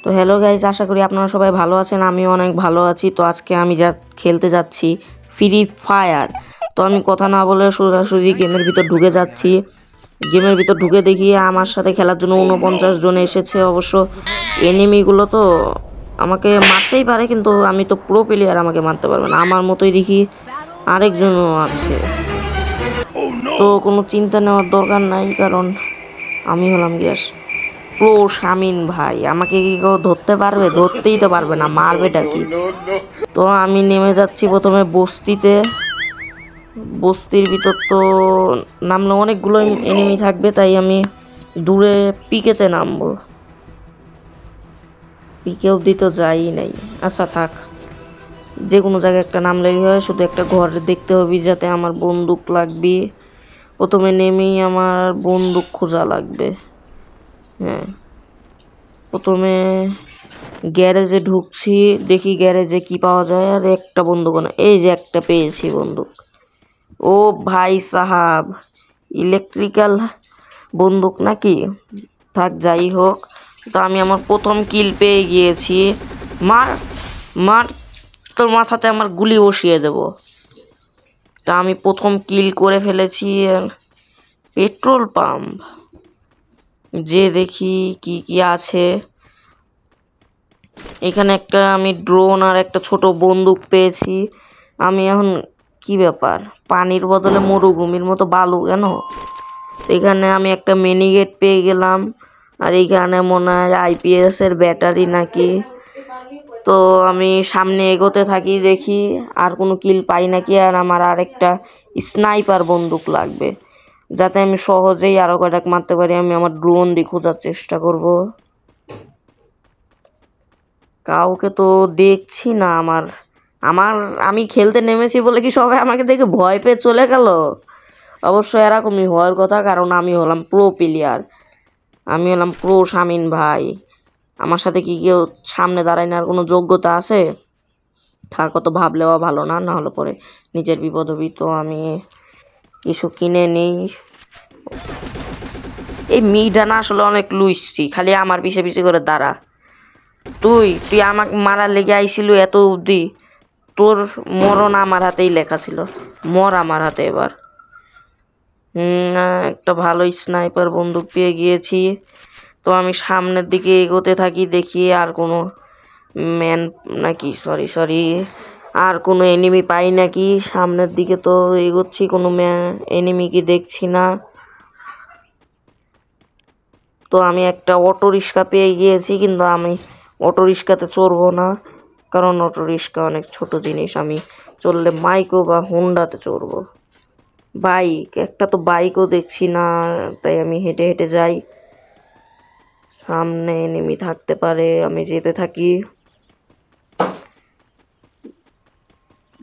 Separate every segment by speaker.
Speaker 1: তো hello guys, আশা করি আপনারা সবাই ভালো আছেন। আমিও অনেক ভালো আছি। তো আজকে আমি খেলতে যাচ্ছি ফ্রি ফায়ার। তো আমি কথা না বলে সোজাসুজি গেমের ভিতর ঢুকে যাচ্ছি। গেমের ভিতর ঢুকে দেখি আমার সাথে খেলার জন্য 49 জন এসেছে। অবশ্য এনিমিগুলো তো আমাকে মারতেই পারে, কিন্তু আমি তো প্রো প্লেয়ার, আমাকে মারতে পারবে না। আমার মতোই দেখি আরেকজনও আছে। তো কোনো চিন্তা নেওয়ার দরকার নাই, কারণ আমি হলাম গ্যাস প্রো শামিন ভাই। আমাকে কি কেউ ধরতে পারবে? ধরতেই তো পারবে না, মারবেটা কি? তো আমি নেমে যাচ্ছি প্রথমে বস্তিতে। বস্তির ভিতর তো নামলে অনেকগুলো এনিমি থাকবে, তাই আমি দূরে পিকেতে নামবো। পিকে অব্দি তো যাই নাই। আচ্ছা থাক, যে কোনো জায়গায় একটা নামলেই হয়। শুধু একটা ঘর দেখতে হবে যাতে আমার বন্দুক লাগবে। প্রথমে নেমেই আমার বন্দুক খোঁজা লাগবে। হ্যাঁ, প্রথমে গ্যারেজে ঢুকছি, দেখি গ্যারেজে কি পাওয়া যায়। আর একটা বন্দুক না, এই যে একটা পেয়েছি বন্দুক। ও ভাই সাহাব, ইলেকট্রিক্যাল বন্দুক নাকি? থাক, যাই হোক। তো আমি আমার প্রথম কিল পেয়ে গিয়েছি। মার মার, তোর মাথাতে আমার গুলি বসিয়ে দেব। তা আমি প্রথম কিল করে ফেলেছি। পেট্রোল পাম্প যে দেখি কি কি আছে। এখানে একটা আমি ড্রোন আর একটা ছোট বন্দুক পেয়েছি। আমি এখন কি ব্যাপার, পানির বদলে মরুভূমির মতো বালু কেন? এখানে আমি একটা মিনিগেট পেয়ে গেলাম। আর এইখানে মনে হয় আইপিএস এর ব্যাটারি নাকি। তো আমি সামনে এগোতে থাকি, দেখি আর কোনো কিল পাই নাকি। আর আমার আরেকটা স্নাইপার বন্দুক লাগবে, যাতে আমি সহজেই আরো কয়টা মারতে পারি। আমি আমার ড্রোন দিয়ে খোঁজার চেষ্টা করব। কাউকে তো দেখছি না। আমি খেলতে নেমেছি বলে কি সবাই আমাকে দেখে ভয় পেয়ে চলে গেল? অবশ্য এরকমই হওয়ার কথা, কারণ আমি হলাম প্রো প্লেয়ার। আমি হলাম প্রো শামিন ভাই। আমার সাথে কি কেউ সামনে দাঁড়ায় না? আর কোনো যোগ্যতা আছে? থাকো, তো ভাবলেও ভালো না, না হলে পরে নিজের বিপদ হবি। তো আমি কিছু কিনে নিই। এই মিটা না আসলে অনেক লুইসি, খালি আমার পিছে পিছে করে দাঁড়া। তুই আমাকে মারার লেগে আইছিল এত অবধি? তোর মরণ আমার হাতেই লেখা ছিল। মর আমার হাতে এবার। একটা ভালো স্নাইপার বন্দুক পেয়ে গিয়েছি। তো আমি সামনের দিকে এগোতে থাকি, দেখি আর কোনো ম্যান নাকি, সরি আর কোনো এনিমি পাই নাকি। সামনের দিকে তো এগোচ্ছি, কোনো এনিমি কি দেখছি না। তো আমি একটা অটো রিক্সা পেয়ে গিয়েছি, কিন্তু আমি অটো রিক্সাতে চড়বো না, কারণ অটো রিক্সা অনেক ছোট জিনিস। আমি চললে মাইকো বা হোন্ডাতে চড়বো। বাইক, একটা তো বাইকও দেখছি না, তাই আমি হেঁটে হেঁটে যাই। সামনে এনিমি থাকতে পারে, আমি যেতে থাকি।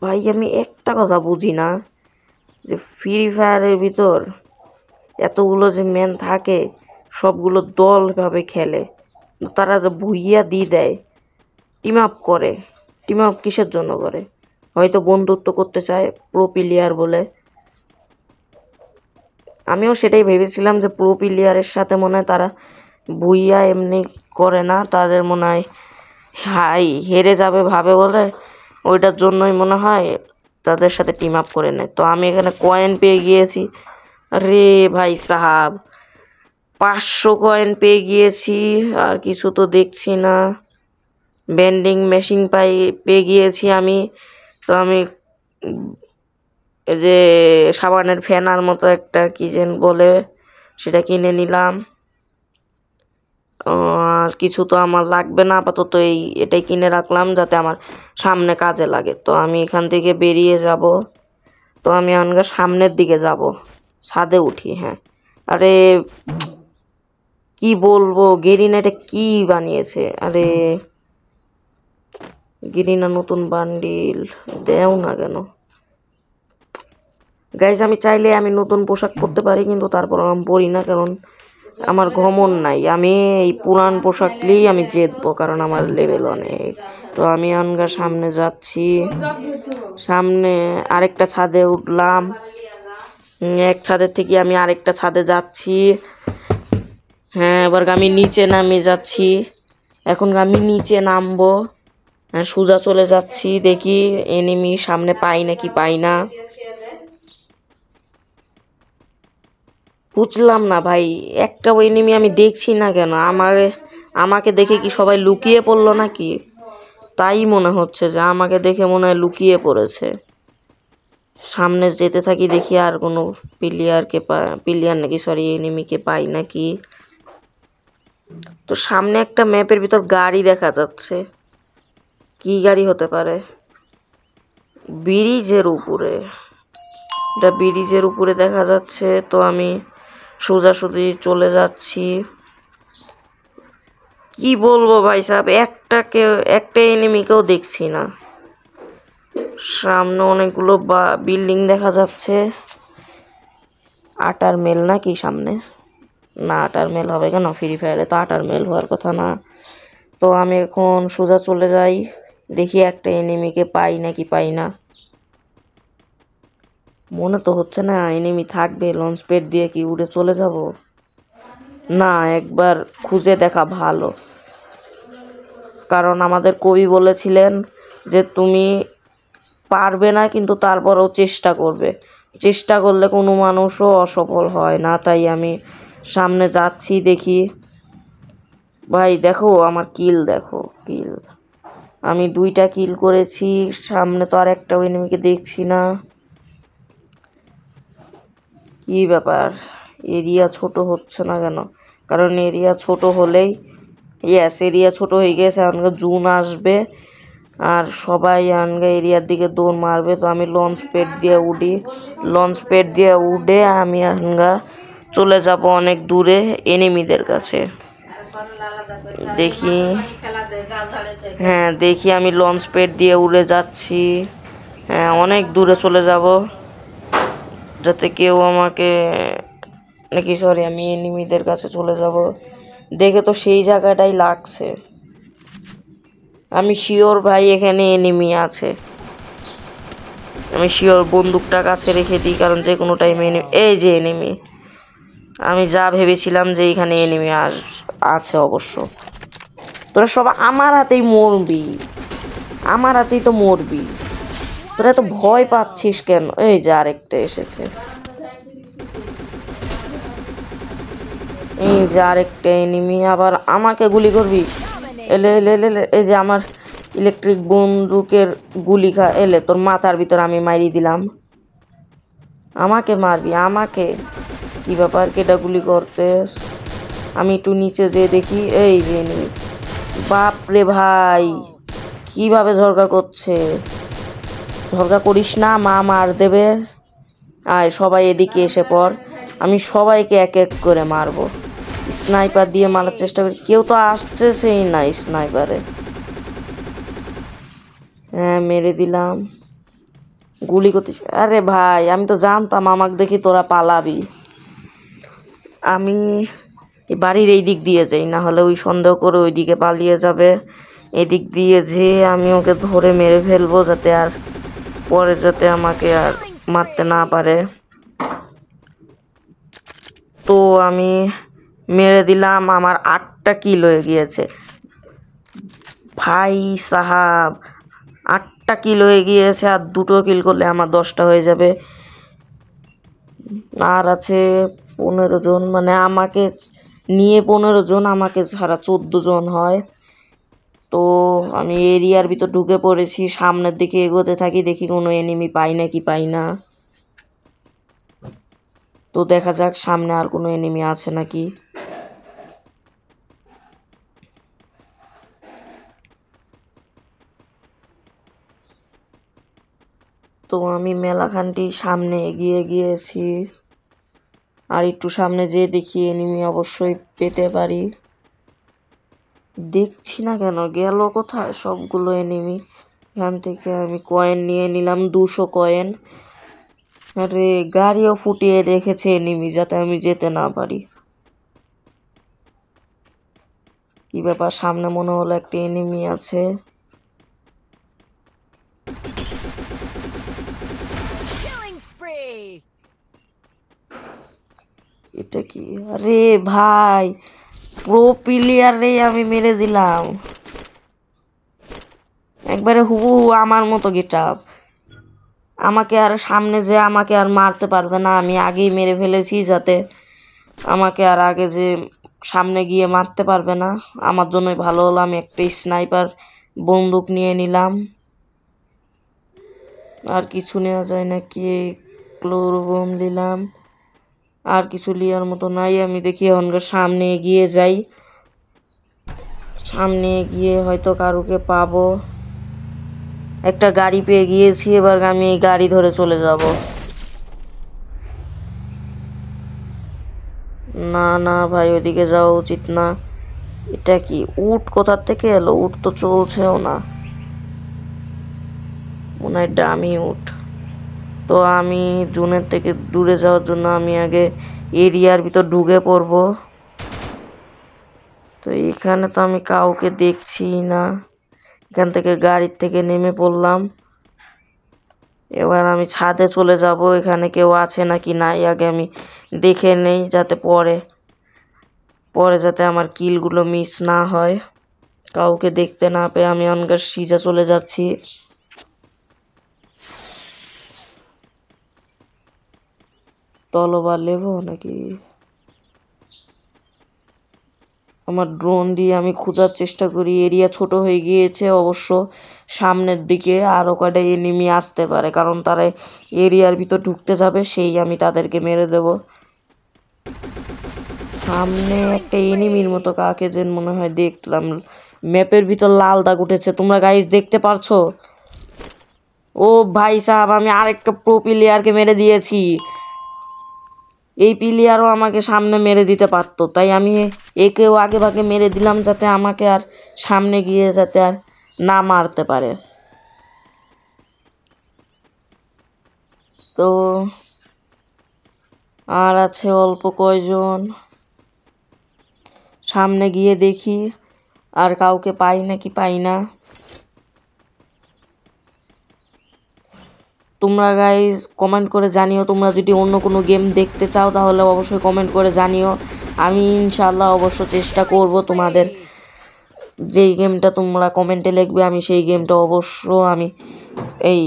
Speaker 1: ভাই আমি একটা কথা বুঝি না, যে ফ্রি ফায়ারের ভিতর এতগুলো যে ম্যান থাকে, সবগুলো দলভাবে খেলে, তারা যে ভুইয়া দিয়ে দেয়, টিম আপ করে। টিম আপ কিসের জন্য করে? হয়তো বন্ধুত্ব করতে চায়, প্রো প্লেয়ার বলে। আমিও সেটাই ভেবেছিলাম যে প্রো প্লেয়ারের সাথে মনে হয় তারা ভুইয়া এমনি করে না, তাদের মনে হয় হেরে যাবে ভাবে বলে, ওইটার জন্যই মনে হয় তাদের সাথে টিম আপ করে নেয়। তো আমি এখানে কয়েন পেয়ে গিয়েছি। আরে ভাই সাহাব, 500 কয়েন পেয়ে গিয়েছি। আর কিছু তো দেখছি না। ভেন্ডিং মেশিন পেয়ে গিয়েছি আমি। তো আমি এই যে সাবানের ফেনার মতো একটা কি যেন বলে, সেটা কিনে নিলাম। আর কিছু তো আমার লাগবে না আপাতত, এটাই কিনে রাখলাম যাতে আমার সামনে কাজে লাগে। তো আমি এখান থেকে বেরিয়ে যাব। তো আমি এখন সামনের দিকে যাব, ছাদে উঠি। হ্যাঁ, আরে কি বলবো, গেরিনা এটা কি বানিয়েছে? আরে গেরিনা নতুন বান্ডিল দেও না কেন? গাইজ, আমি চাইলে আমি নতুন পোশাক পরতে পারি, কিন্তু তারপর আমি পরি না, কারণ আমার ঘমন নাই। আমি এই পুরান পোশাক নিয়েই আমি জিতবো, কারণ আমার লেভেল অনেক। তো আমি আনগা সামনে যাচ্ছি। সামনে আরেকটা ছাদে উঠলাম। এক ছাদের থেকে আমি আরেকটা ছাদে যাচ্ছি। হ্যাঁ, এবার আমি নিচে নামে যাচ্ছি। এখন আমি নিচে নামবো। সোজা চলে যাচ্ছি, দেখি এনিমি সামনে পাই নাকি পাই না। বুঝলাম না ভাই, একটা এনিমি আমি দেখছি না কেন? আমাকে দেখে কি সবাই লুকিয়ে পড়লো নাকি? তাই মনে হচ্ছে যে আমাকে দেখে মনে হয় লুকিয়ে পড়েছে। সামনে যেতে থাকি, দেখি আর কোনো প্লেয়ার নাকি, সরি, এনিমিকে পাই নাকি। তো সামনে একটা ম্যাপের ভিতর গাড়ি দেখা যাচ্ছে। কি গাড়ি হতে পারে? ব্রিজের উপরে, এটা ব্রিজের উপরে দেখা যাচ্ছে। তো আমি সোজাসুজি চলে যাচ্ছি। কি বলবো ভাই সাহেব, একটা এনিমিকেও দেখছি না। সামনে অনেকগুলো বিল্ডিং দেখা যাচ্ছে। আটার মেল নাকি সামনে? না, আটার মেল হবে কেন? ফ্রি ফায়ারে তো আটার মেল হওয়ার কথা না। তো আমি এখন সোজা চলে যাই, দেখি একটা এনিমিকে পাই নাকি পাই না। মনে তো হচ্ছে না এনিমি থাকবে। লঞ্চ প্যাড দিয়ে কি উড়ে চলে যাব? না, একবার খুঁজে দেখা ভালো, কারণ আমাদের কবি বলেছিলেন যে তুমি পারবে না, কিন্তু তারপরেও চেষ্টা করবে। চেষ্টা করলে কোনো মানুষও অসফল হয় না। তাই আমি সামনে যাচ্ছি, দেখি। ভাই দেখো আমার কিল, দেখো কিল, আমি 2টা কিল করেছি। সামনে তো আর একটা এনিমিকে দেখছি না। কি ব্যাপার, এরিয়া ছোট হচ্ছে না কেন? কারণ এরিয়া ছোট হলেই, এরিয়া ছোট হয়ে গেছে, আমাকে জুন আসবে আর সবাই আনগা এরিয়ার দিকে দৌড় মারবে। তো আমি লঞ্চ প্যাড দিয়ে উঠে আমি আনগা চলে যাব অনেক দূরে এনিমিদের কাছে। দেখি, হ্যাঁ দেখি, আমি লঞ্চ প্যাড দিয়ে উড়ে যাচ্ছি। হ্যাঁ, অনেক দূরে চলে যাব, যাতে কেউ আমাকে নাকি, সরি, আমি এনিমিদের কাছে চলে যাব। দেখে তো সেই জায়গাটাই লাগছে। আমি শিওর ভাই এখানে এনিমি আছে। আমি শিওর বন্দুকটা কাছে রেখে দিই, কারণ যে কোনো টাইমে এই যে এনিমি, আমি যা ভেবেছিলাম যে এখানে এনিমি আছে অবশ্য। তোরা সব আমার হাতেই মরবি, আমার হাতেই তো মরবি। তোরা এত ভয় পাচ্ছিস কেন? এই যে আরেকটা এসেছে, এই যে আরেকটা এনিমি, আবার আমাকে গুলি করবি? এলে এলে এলে এলে, এই যে আমার ইলেকট্রিক বন্দুকের গুলি এলে তোর মাথার ভিতর আমি মারি দিলাম। আমাকে মারবি? আমাকে? কি ব্যাপার, কেটা গুলি করতে? আমি একটু নিচে যেয়ে দেখি, এই যে এনিমি। বাপ রে ভাই, কিভাবে ঝরকা করছে! ঝরকা করিস না, মা মার দেবে। আয় সবাই এদিকে এসে পড়, আমি সবাইকে এক এক করে মারবো। স্নাইপার দিয়ে মারার চেষ্টা করি, কেউ তো আসছেই না স্নাইপারে। হ্যাঁ, মেরে দিলাম। গুলি করতে, আরে ভাই আমি তো জানতাম আমাকে দেখি তোরা পালাবি। আমি এই বাড়ির এই দিক দিয়ে যাই, না হলে ওই সন্দেহ করে ওই দিকে পালিয়ে যাবে। এদিক দিয়ে যেয়ে আমি ওকে ধরে মেরে ফেলবো, যাতে আর পরে যাতে আমাকে আর মারতে না পারে। তো আমি মেরে দিলাম, আমার 8টা কিল হয়ে গিয়েছে ভাই সাহাব। 8টা কিল হয়ে গিয়েছে, আর 2টো কিল করলে আমার 10টা হয়ে যাবে। আর আছে 15 জন, মানে আমাকে নিয়ে 15 জন, আমাকে ছাড়া 14 জন হয়। তো আমি এরিয়ার ভিতর ঢুকে পড়েছি, সামনের দিকে এগোতে থাকি, দেখি কোনো এনিমি পাই নাকি পাই না। তো দেখা যাক সামনে আর কোনো এনিমি আছে নাকি। তো আমি মেলাখানটি সামনে এগিয়ে গিয়েছি, আর একটু সামনে যেয়ে দেখি এনিমি অবশ্যই পেতে পারি। দেখছি না কেন, গেল কোথায় সবগুলো এনিমি? এখান থেকে আমি কয়েন নিয়ে নিলাম, 200 কয়েন। আরে গাড়িও ফুটিয়ে রেখেছে এনিমি, যাতে আমি যেতে না পারি। কি ব্যাপার, সামনে মনে হলো একটা এনিমি আছে। এটা কি? আরে ভাই, প্রো প্লেয়ারে আমি মেরে দিলাম একবারে হুবহু আমার মতো গেটআপ। আমাকে আর সামনে যে আমাকে আর মারতে পারবে না, আমি আগেই মেরে ফেলেছি যাতে আমাকে আর আগে যে সামনে গিয়ে মারতে পারবে না। আমার জন্যই ভালো হলো আমি একটা স্নাইপার বন্দুক নিয়ে নিলাম। আর কিছু নেওয়া যায় না কি? ক্লোরোবম দিলাম। আর কিছু লিয়ার মতো নাই। আমি দেখি এখনকার সামনে এগিয়ে যাই, সামনে গিয়ে হয়তো কারুকে পাবো। একটা গাড়ি পেয়ে গিয়েছি, এবার আমি এই গাড়ি ধরে চলে যাব। না না ভাই, ওইদিকে যাওয়া উচিত না। এটা কি উট কোথার থেকে এলো? উট তো চলছেও না, মনে হয় ডামি উট। তো আমি জুনের থেকে দূরে যাওয়ার জন্য আমি আগে এরিয়ার ভিতর ঢুকে পড়বো। তো এখানে তো আমি কাউকে দেখছি না। এখান থেকে গাড়ির থেকে নেমে পড়লাম। এবার আমি ছাদে চলে যাব, এখানে কেউ আছে নাকি নাই আগে আমি দেখে নেই, যাতে পরে যাতে আমার কিলগুলো মিস না হয়। কাউকে দেখতে না পেয়ে আমি অনগার সিজা চলে যাচ্ছি। তলোয়ার নেব নাকি? আমার ড্রোন দিয়ে আমি খোঁজার চেষ্টা করি। এরিয়া ছোট হয়ে গিয়েছে অবশ্য, সামনের দিকে আরও কয়টা এনিমি আসতে পারে, কারণ তারা এরিয়ার ভিতর ঢুকতে যাবে, সেই আমি তাদেরকে মেরে দেব। সামনে একটা এনিমির মতো কাকে যেন মনে হয় দেখলাম, ম্যাপের ভিতর লাল দাগ উঠেছে। তোমরা গাইস দেখতে পারছো? ও ভাই সাহেব, আমি আরেকটা প্রো প্লেয়ারকে মেরে দিয়েছি। এই প্লেয়ারও আমাকে সামনে মেরে দিতে পারতো, তাই আমি একেও আগে ভাগে মেরে দিলাম যাতে আমাকে আর সামনে গিয়ে যাতে আর না মারতে পারে। তো আর আছে অল্প কয়জন, সামনে গিয়ে দেখি আর কাউকে পাই নাকি পাই না। তোমরা গাইজ কমেন্ট করে জানিও, তোমরা যদি অন্য কোনো গেম দেখতে চাও তাহলে অবশ্যই কমেন্ট করে জানিও। আমি ইনশাল্লাহ অবশ্য চেষ্টা করব, তোমাদের যেই গেমটা তোমরা কমেন্টে লিখবে আমি সেই গেমটা অবশ্য আমি এই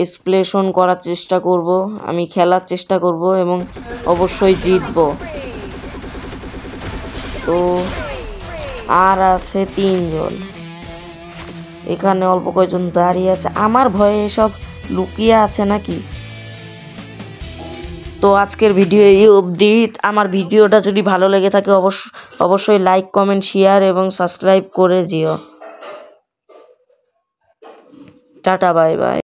Speaker 1: এক্সপ্লেশন করার চেষ্টা করব, আমি খেলার চেষ্টা করব এবং অবশ্যই জিতব। তো আর আছে 3 জন, এখানে অল্প কয়েকজন দাঁড়িয়ে আছে। আমার ভয়ে এসব লুকিয়ে আছে নাকি? তো আজকের ভিডিও এই অবধি। আমার ভিডিওটা যদি ভালো লেগে থাকে অবশ্যই লাইক কমেন্ট শেয়ার এবং সাবস্ক্রাইব করে দিও। Tata bye bye.